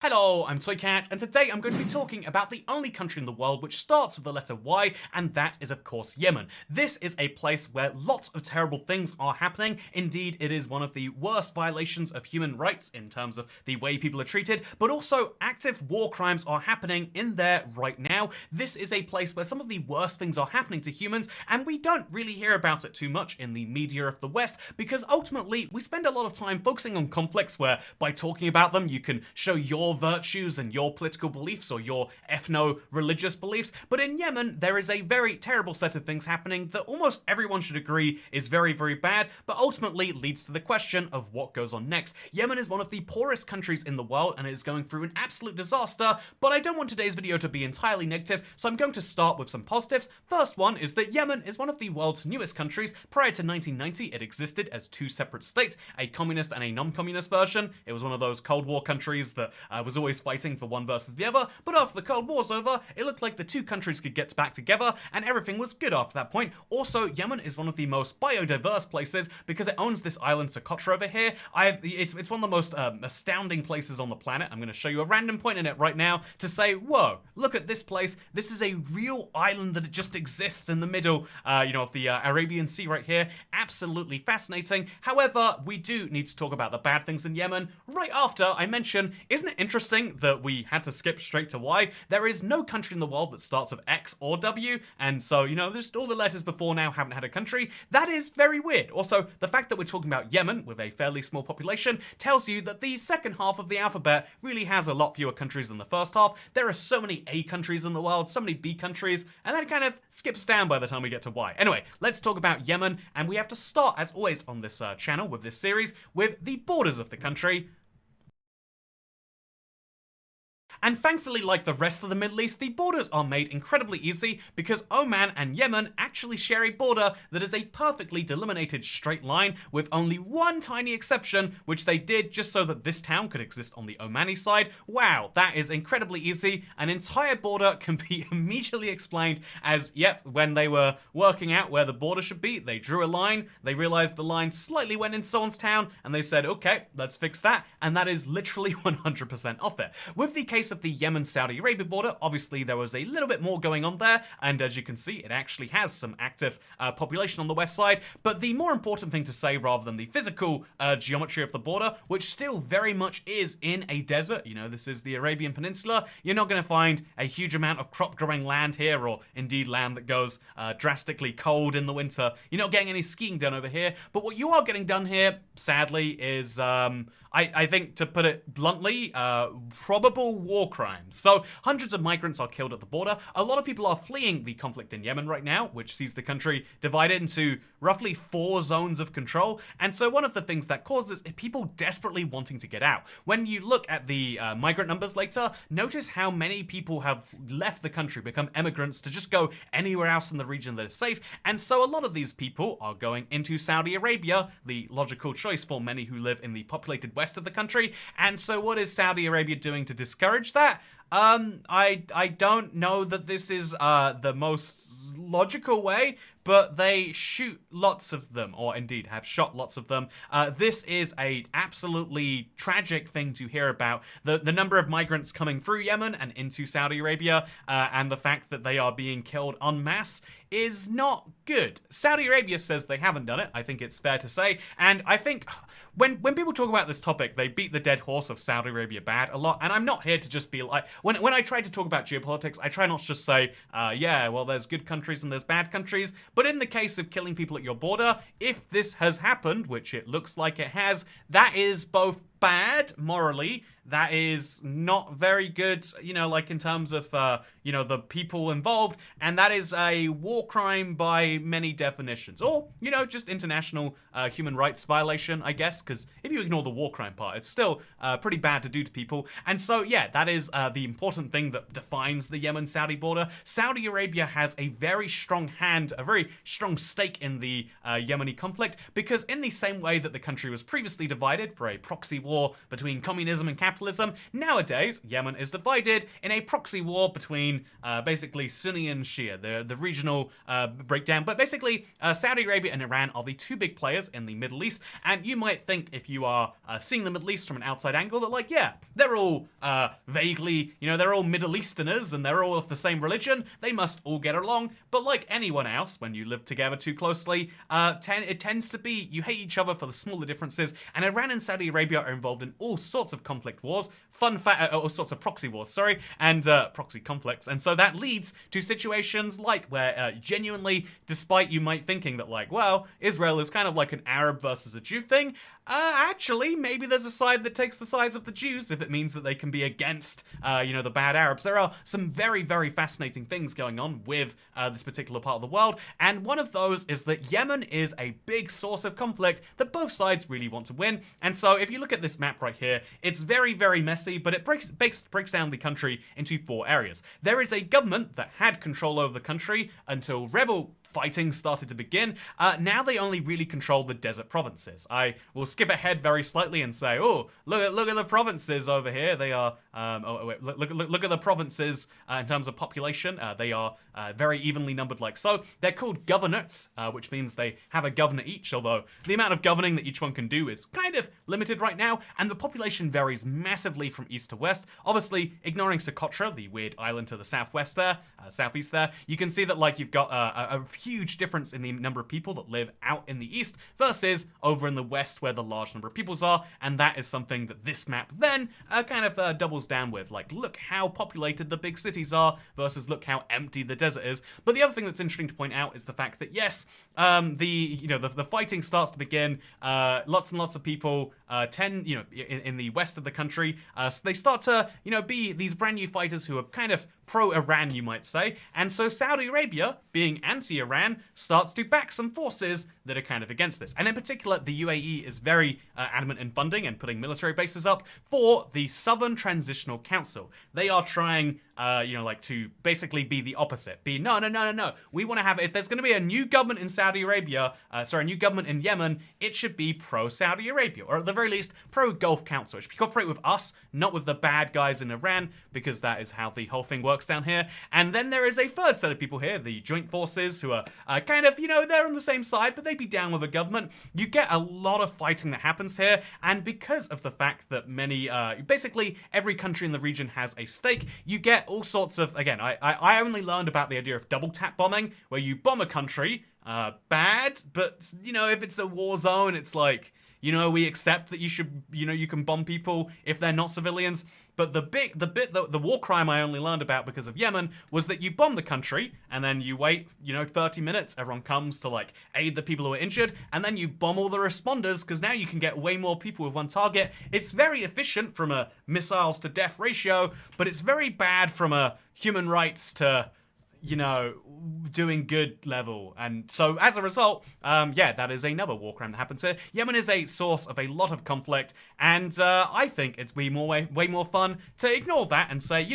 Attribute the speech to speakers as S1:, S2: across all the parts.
S1: Hello, I'm Toycat, and today I'm going to be talking about the only country in the world which starts with the letter Y, and that is of course Yemen. This is a place where lots of terrible things are happening. Indeed, it is one of the worst violations of human rights in terms of the way people are treated, but also active war crimes are happening in there right now. This is a place where some of the worst things are happening to humans, and we don't really hear about it too much in the media of the West, because ultimately we spend a lot of time focusing on conflicts where by talking about them you can show your virtues and your political beliefs or your ethno-religious beliefs. But in Yemen, there is a very terrible set of things happening that almost everyone should agree is very, very bad, but ultimately leads to the question of what goes on next. Yemen is one of the poorest countries in the world and it is going through an absolute disaster, but I don't want today's video to be entirely negative, so I'm going to start with some positives. First one is that Yemen is one of the world's newest countries. Prior to 1990, it existed as two separate states, a communist and a non-communist version. It was one of those Cold War countries that was always fighting for one versus the other, but after the Cold War's over, it looked like the two countries could get back together, and everything was good after that point. Also, Yemen is one of the most biodiverse places because it owns this island Socotra over here. It's one of the most astounding places on the planet. I'm going to show you a random point in it right now to say, whoa, look at this place. This is a real island that it just exists in the middle, of the Arabian Sea right here. Absolutely fascinating. However, we do need to talk about the bad things in Yemen right after I mention, isn't it interesting that we had to skip straight to Y? There is no country in the world that starts with X or W, and so, just all the letters before now haven't had a country. That is very weird. Also, the fact that we're talking about Yemen with a fairly small population tells you that the second half of the alphabet really has a lot fewer countries than the first half. There are so many A countries in the world, so many B countries, and that kind of skips down by the time we get to Y. Anyway, let's talk about Yemen, and we have to start, as always on this channel with this series, with the borders of the country. And thankfully, like the rest of the Middle East, the borders are made incredibly easy because Oman and Yemen actually share a border that is a perfectly delimited straight line with only one tiny exception, which they did just so that this town could exist on the Omani side. Wow, that is incredibly easy. An entire border can be immediately explained as, yep, when they were working out where the border should be, they drew a line, they realized the line slightly went in someone's town, and they said, okay, let's fix that, and that is literally 100% off it. With the case of the Yemen-Saudi Arabia border, obviously there was a little bit more going on there, and as you can see, it actually has some active population on the west side, but the more important thing to say rather than the physical geometry of the border, which still very much is in a desert, this is the Arabian Peninsula, you're not going to find a huge amount of crop-growing land here, or indeed land that goes drastically cold in the winter. You're not getting any skiing done over here, but what you are getting done here, sadly, is I think, to put it bluntly, probable war crimes. So hundreds of migrants are killed at the border. A lot of people are fleeing the conflict in Yemen right now, which sees the country divided into roughly 4 zones of control. And so one of the things that causes is people desperately wanting to get out. When you look at the migrant numbers later, notice how many people have left the country, become immigrants to just go anywhere else in the region that is safe. And so a lot of these people are going into Saudi Arabia, the logical choice for many who live in the populated west of the country. And so what is Saudi Arabia doing to discourage that? I don't know that this is the most logical way, but they shoot lots of them, or indeed have shot lots of them. This is a absolutely tragic thing to hear about. The number of migrants coming through Yemen and into Saudi Arabia, and the fact that they are being killed en masse is not good. Saudi Arabia says they haven't done it, I think it's fair to say, and I think when people talk about this topic, they beat the dead horse of Saudi Arabia bad a lot, and I'm not here to just be like, when I try to talk about geopolitics, I try not to just say, yeah, well, there's good countries and there's bad countries, but in the case of killing people at your border, if this has happened, which it looks like it has, that is both bad morally, that is not very good, like in terms of, the people involved, and that is a war crime by many definitions. Or, just international human rights violation, I guess, because if you ignore the war crime part, it's still pretty bad to do to people. And so, yeah, that is the important thing that defines the Yemen-Saudi border. Saudi Arabia has a very strong hand, a very strong stake in the Yemeni conflict, because in the same way that the country was previously divided for a proxy war between communism and capitalism, capitalism. Nowadays, Yemen is divided in a proxy war between basically Sunni and Shia, the regional breakdown. But basically, Saudi Arabia and Iran are the two big players in the Middle East. And you might think, if you are seeing the Middle East from an outside angle, that like, yeah, they're all vaguely, they're all Middle Easterners and they're all of the same religion. They must all get along. But like anyone else, when you live together too closely, it tends to be you hate each other for the smaller differences. And Iran and Saudi Arabia are involved in all sorts of conflict wars, all sorts of proxy wars, and proxy conflicts. And so that leads to situations like where genuinely, despite you might thinking that like, well, Israel is kind of like an Arab versus a Jew thing, actually, maybe there's a side that takes the sides of the Jews if it means that they can be against, the bad Arabs. There are some very, very fascinating things going on with this particular part of the world, and one of those is that Yemen is a big source of conflict that both sides really want to win. And so if you look at this map right here, it's very, very messy, but it breaks down the country into 4 areas. There is a government that had control over the country until rebel fighting started to begin. Now they only really control the desert provinces. I will skip ahead very slightly and say, oh, look at the provinces over here. They are, look at the provinces in terms of population. They are very evenly numbered like so. They're called governorates, which means they have a governor each, although the amount of governing that each one can do is kind of limited right now, and the population varies massively from east to west. Obviously, ignoring Socotra, the weird island to the southwest there, southeast there, you can see that like you've got a huge difference in the number of people that live out in the east versus over in the west where the large number of peoples are, and that is something that this map then kind of doubles down with. Like, look how populated the big cities are versus look how empty the desert is. But the other thing that's interesting to point out is the fact that yes, the fighting starts to begin. Lots and lots of people in the west of the country, so they start to be these brand new fighters who are kind of pro-Iran, you might say. And so Saudi Arabia, being anti-Iran, starts to back some forces that are kind of against this. And in particular, the UAE is very adamant in funding and putting military bases up for the Southern Transitional Council. They are trying to basically be the opposite. No. We want to have, if there's going to be a new government in Saudi Arabia, a new government in Yemen, it should be pro-Saudi Arabia, or at the very least, pro-Gulf Council. It should cooperate with us, not with the bad guys in Iran, because that is how the whole thing works down here. And then there is a third set of people here, the joint forces, who are kind of, they're on the same side, but they'd be down with a government. You get a lot of fighting that happens here, and because of the fact that basically every country in the region has a stake, you get all sorts of, again, I only learned about the idea of double tap bombing, where you bomb a country, bad, but, if it's a war zone, it's like, we accept that you can bomb people if they're not civilians. But the war crime I only learned about because of Yemen was that you bomb the country and then you wait, 30 minutes, everyone comes to like aid the people who are injured, and then you bomb all the responders because now you can get way more people with one target. It's very efficient from a missiles to death ratio, but it's very bad from a human rights to doing good level. And so as a result, that is another war crime that happens here. Yemen is a source of a lot of conflict, and I think it's way more fun to ignore that and say,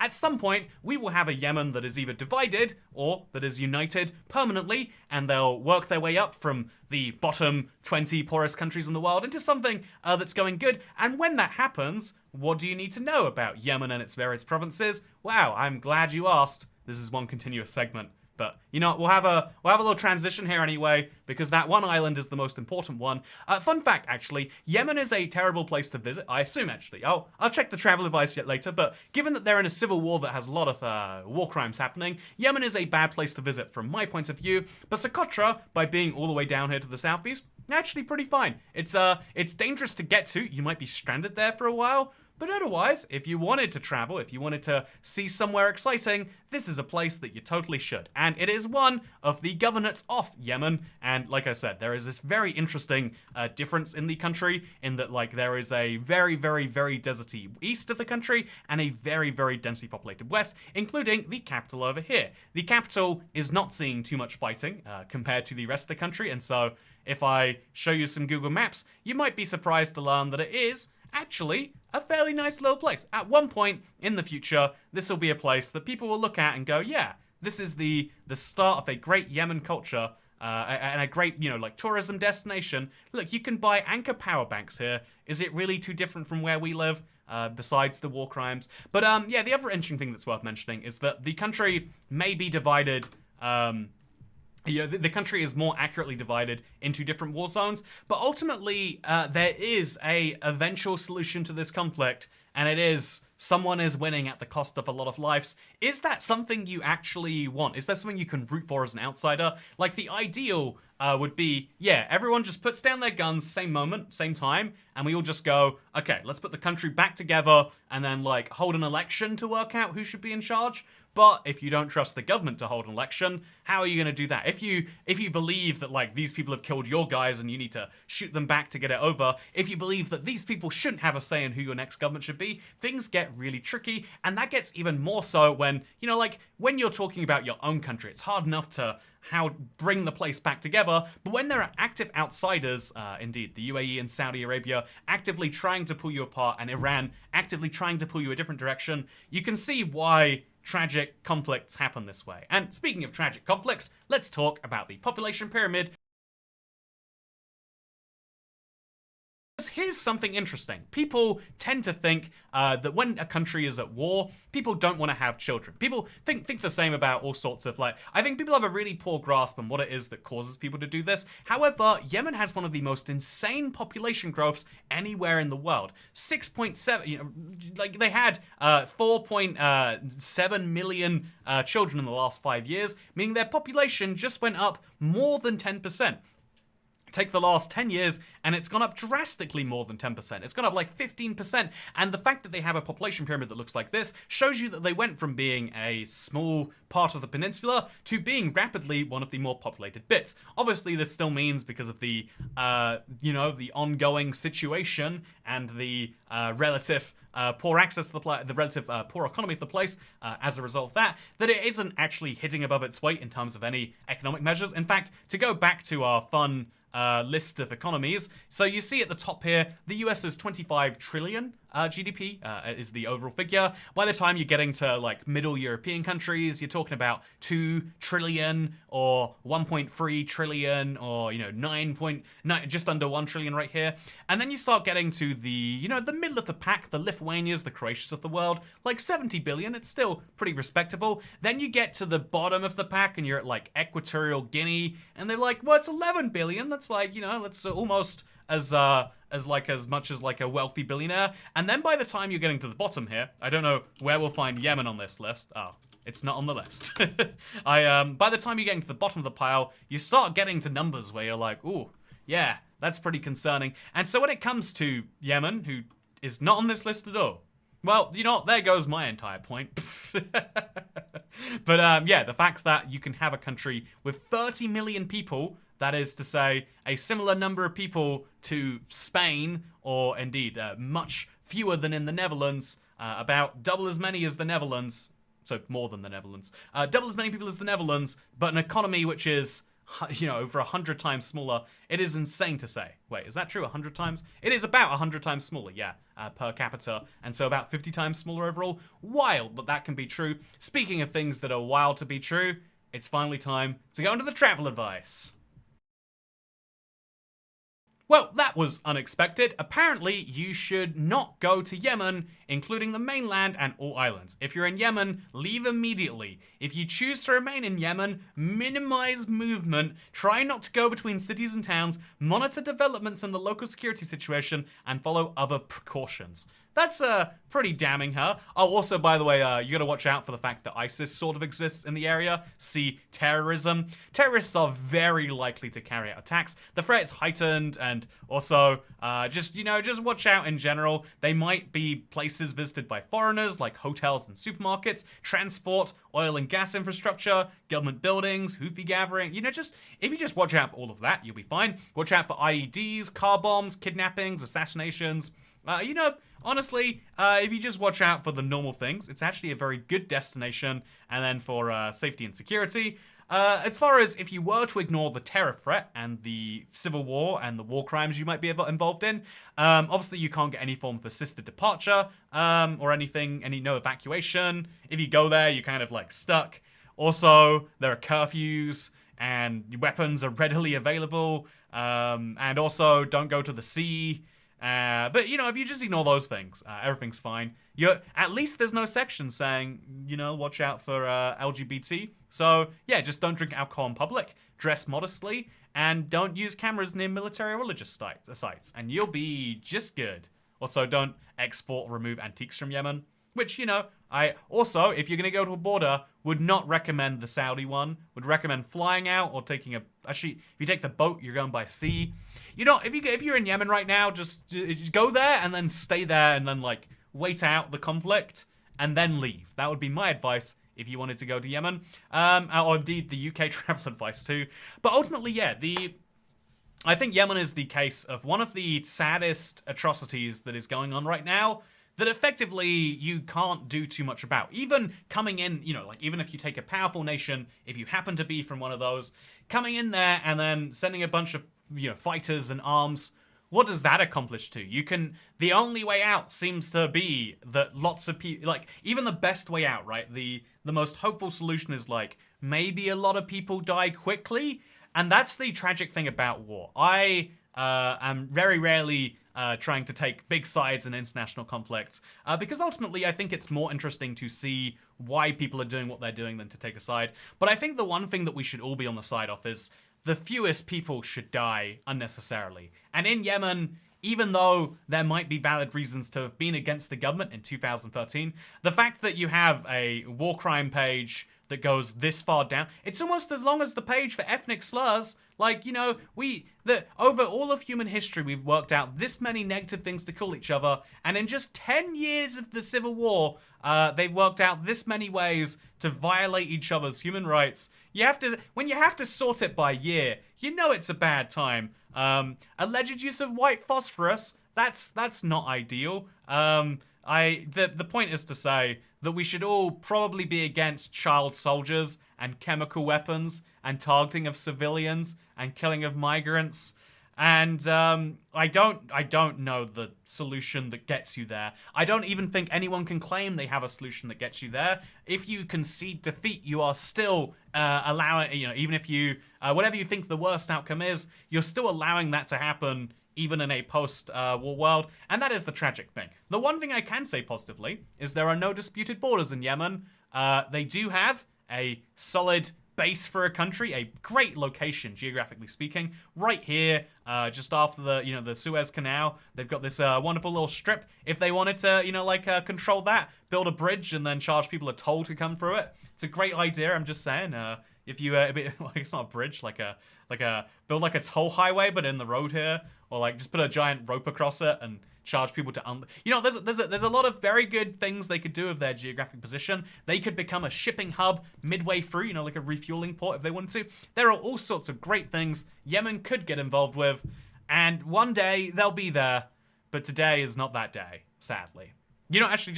S1: at some point we will have a Yemen that is either divided or that is united permanently, and they'll work their way up from the bottom 20 poorest countries in the world into something that's going good. And when that happens, what do you need to know about Yemen and its various provinces? Wow, I'm glad you asked. This is one continuous segment. But, we'll have a little transition here anyway, because that one island is the most important one. Fun fact, actually, Yemen is a terrible place to visit, I assume, actually. I'll check the travel advice yet later, but given that they're in a civil war that has a lot of war crimes happening, Yemen is a bad place to visit from my point of view. But Socotra, by being all the way down here to the southeast, actually pretty fine. It's dangerous to get to. You might be stranded there for a while. But otherwise, if you wanted to travel, if you wanted to see somewhere exciting, this is a place that you totally should. And it is one of the governorates of Yemen. And like I said, there is this very interesting difference in the country in that, like, there is a very, very, very deserty east of the country and a very, very densely populated west, including the capital over here. The capital is not seeing too much fighting compared to the rest of the country. And so if I show you some Google Maps, you might be surprised to learn that it is actually a fairly nice little place. At one point in the future, this will be a place that people will look at and go, yeah, this is the start of a great Yemen culture and a great, tourism destination. Look, you can buy Anker power banks here. Is it really too different from where we live? besides the war crimes. But yeah, the other interesting thing that's worth mentioning is that the country may be divided. The country is more accurately divided into different war zones, but ultimately there is a eventual solution to this conflict, and it is someone is winning at the cost of a lot of lives. Is that something you actually want? Is that something you can root for as an outsider? Like, the ideal would be, yeah, everyone just puts down their guns, same moment, same time, and we all just go, okay, let's put the country back together and then, like, hold an election to work out who should be in charge. But if you don't trust the government to hold an election, how are you going to do that? If you believe that, like, these people have killed your guys and you need to shoot them back to get it over, if you believe that these people shouldn't have a say in who your next government should be, things get really tricky. And that gets even more so when, like, when you're talking about your own country, it's hard enough to bring the place back together. But when there are active outsiders, indeed, the UAE and Saudi Arabia actively trying to pull you apart, and Iran actively trying to pull you a different direction, you can see why tragic conflicts happen this way. And speaking of tragic conflicts, let's talk about the population pyramid. Here's something interesting. People tend to think that when a country is at war, people don't want to have children. People think the same about all sorts of, like, I think people have a really poor grasp on what it is that causes people to do this. However, Yemen has one of the most insane population growths anywhere in the world. 6.7, like, they had 4.7 million children in the last 5 years, meaning their population just went up more than 10%. Take the last 10 years, and it's gone up drastically more than 10%. It's gone up like 15%. And the fact that they have a population pyramid that looks like this shows you that they went from being a small part of the peninsula to being rapidly one of the more populated bits. Obviously, this still means, because of the, the ongoing situation and the relative poor access to the relative poor economy of the place as a result of that it isn't actually hitting above its weight in terms of any economic measures. In fact, to go back to our fun list of economies. So you see at the top here, the US is 25 trillion GDP is the overall figure. By the time you're getting to, like, middle European countries, you're talking about 2 trillion or 1.3 trillion or, 9.9, just under 1 trillion right here. And then you start getting to the, the middle of the pack, the Lithuanias, the Croatias of the world, like 70 billion. It's still pretty respectable. Then you get to the bottom of the pack and you're at, like, Equatorial Guinea, and they're like, well, it's 11 billion. That's like, that's almost as much as like a wealthy billionaire. And then by the time you're getting to the bottom here, I don't know where we'll find Yemen on this list. Oh, it's not on the list. By the time you're getting to the bottom of the pile, you start getting to numbers where you're like, ooh, yeah, that's pretty concerning. And so when it comes to Yemen, who is not on this list at all, well, there goes my entire point. But yeah, the fact that you can have a country with 30 million people, that is to say, a similar number of people to Spain, or indeed much fewer than in the Netherlands, about double as many as the Netherlands, so more than the Netherlands, double as many people as the Netherlands, but an economy which is, over 100 times smaller. It is insane to say. Wait, is that true? 100 times? It is about 100 times smaller, yeah, per capita, and so about 50 times smaller overall. Wild, but that can be true. Speaking of things that are wild to be true, it's finally time to go into the travel advice. Well, that was unexpected. Apparently, you should not go to Yemen, including the mainland and all islands. If you're in Yemen, leave immediately. If you choose to remain in Yemen, minimize movement, try not to go between cities and towns, monitor developments in the local security situation, and follow other precautions. That's pretty damning, huh? Oh, also, by the way, you gotta watch out for the fact that ISIS sort of exists in the area. See, terrorism. Terrorists are very likely to carry out attacks. The threat is heightened, and also, just watch out in general. They might be places visited by foreigners, like hotels and supermarkets, transport, oil and gas infrastructure, government buildings, Houthi gathering. If you just watch out for all of that, you'll be fine. Watch out for IEDs, car bombs, kidnappings, assassinations. Honestly, if you just watch out for the normal things, it's actually a very good destination. And then for safety and security, as far as if you were to ignore the terror threat and the civil war and the war crimes you might be involved in, obviously you can't get any form of assisted departure or anything, no evacuation. If you go there, you're kind of like stuck. Also, there are curfews and weapons are readily available. And also, don't go to the sea. But, if you just ignore those things, everything's fine. At least there's no section saying, watch out for LGBT. So, yeah, just don't drink alcohol in public, dress modestly, and don't use cameras near military or religious sites, and you'll be just good. Also, don't export or remove antiques from Yemen, which, I also, if you're going to go to a border, would not recommend the Saudi one. Would recommend flying out or taking actually, if you take the boat, you're going by sea. If you're in Yemen right now, just go there and then stay there and then, wait out the conflict and then leave. That would be my advice if you wanted to go to Yemen. Or indeed the UK travel advice too. But ultimately, yeah, I think Yemen is the case of one of the saddest atrocities that is going on right now that effectively you can't do too much about. Even coming in, even if you take a powerful nation, if you happen to be from one of those, coming in there and then sending a bunch of, fighters and arms, what does that accomplish to you? The only way out seems to be that lots of people, even the best way out, right? The most hopeful solution is maybe a lot of people die quickly. And that's the tragic thing about war. I am very rarely trying to take big sides in international conflicts because ultimately I think it's more interesting to see why people are doing what they're doing than to take a side. But I think the one thing that we should all be on the side of is the fewest people should die unnecessarily. And in Yemen, even though there might be valid reasons to have been against the government in 2013, the fact that you have a war crime page that goes this far down, it's almost as long as the page for ethnic slurs. Over all of human history, we've worked out this many negative things to call each other, and in just 10 years of the Civil War, they've worked out this many ways to violate each other's human rights. When you have to sort it by year, it's a bad time. Alleged use of white phosphorus, that's not ideal. The point is to say that we should all probably be against child soldiers and chemical weapons and targeting of civilians and killing of migrants. And I don't know the solution that gets you there. I don't even think anyone can claim they have a solution that gets you there. If you concede defeat, you are still allowing, even if you, whatever you think the worst outcome is, you're still allowing that to happen even in a post-war world, and that is the tragic thing. The one thing I can say positively is there are no disputed borders in Yemen. They do have a solid base for a country, a great location, geographically speaking, right here, just after the Suez Canal. They've got this wonderful little strip. If they wanted to, control that, build a bridge and then charge people a toll to come through it, it's a great idea. I'm just saying, if you, it's not a bridge, build a toll highway, but in the road here, or just put a giant rope across it and charge people to there's a lot of very good things they could do with their geographic position. They could become a shipping hub midway through, like a refueling port if they wanted to. There are all sorts of great things Yemen could get involved with, and one day they'll be there, but today is not that day, sadly. Actually,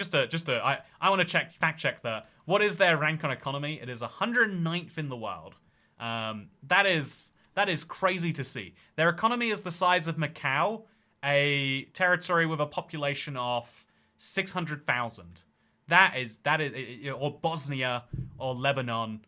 S1: I want to fact check that. What is their rank on economy? It is 109th in the world. That is crazy to see. Their economy is the size of Macau, a territory with a population of 600,000. That is, or Bosnia or Lebanon,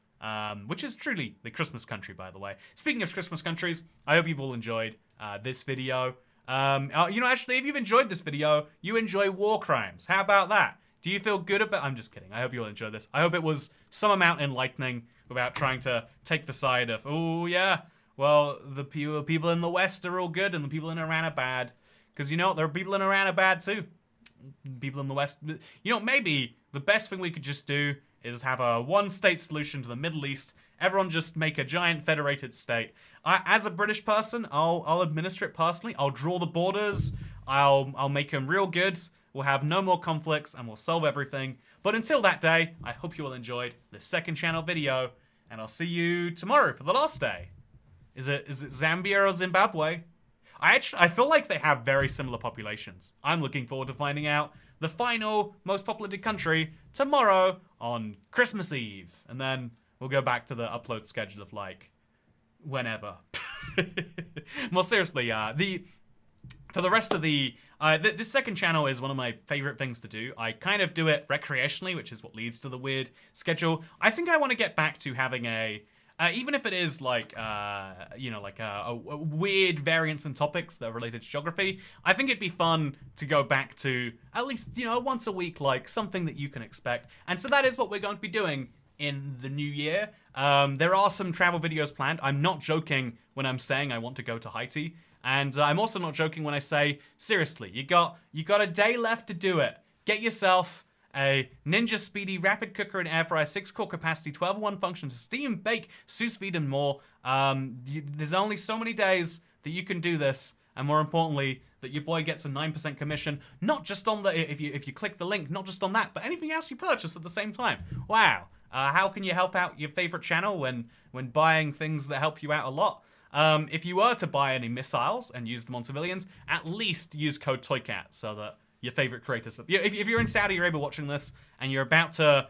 S1: which is truly the Christmas country, by the way. Speaking of Christmas countries, I hope you've all enjoyed this video. Actually, if you've enjoyed this video, you enjoy war crimes. How about that? Do you feel good about... I'm just kidding. I hope you all enjoy this. I hope it was some amount enlightening without trying to take the side of, oh, yeah, well, the people in the West are all good and the people in Iran are bad. Because, there are people in Iran are bad, too. People in the West... maybe the best thing we could just do is have a one-state solution to the Middle East. Everyone just make a giant federated state. As a British person, I'll administer it personally. I'll draw the borders. I'll make them real good. We'll have no more conflicts and we'll solve everything. But until that day, I hope you all enjoyed this second channel video. And I'll see you tomorrow for the last day. Is it Zambia or Zimbabwe? I feel like they have very similar populations. I'm looking forward to finding out the final most populated country tomorrow on Christmas Eve. And then we'll go back to the upload schedule of whenever. More seriously, for the rest of this second channel is one of my favorite things to do. I kind of do it recreationally, which is what leads to the weird schedule. I think I want to get back to having even if it is like, you know, like a weird variance in topics that are related to geography, I think it'd be fun to go back to at least, you know, once a week, like something that you can expect. And so that is what we're going to be doing in the new year. There are some travel videos planned. I'm not joking when I'm saying I want to go to Haiti. And I'm also not joking when I say, seriously, you got a day left to do it. Get yourself a Ninja Speedy Rapid Cooker and Air Fryer, 6-core capacity, 12-in-1 function to steam, bake, sous vide, and more. There's only so many days that you can do this, and more importantly, that your boy gets a 9% commission, not just on the, if you click the link, not just on that, but anything else you purchase at the same time. Wow. How can you help out your favorite channel when buying things that help you out a lot? If you were to buy any missiles and use them on civilians, at least use code TOYCAT so that your favorite creators. If you're in Saudi Arabia watching this and you're about to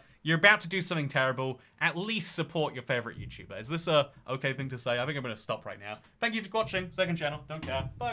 S1: do something terrible, at least support your favorite YouTuber. Is this a okay thing to say? I think I'm going to stop right now. Thank you for watching. Second channel. Don't care. Bye.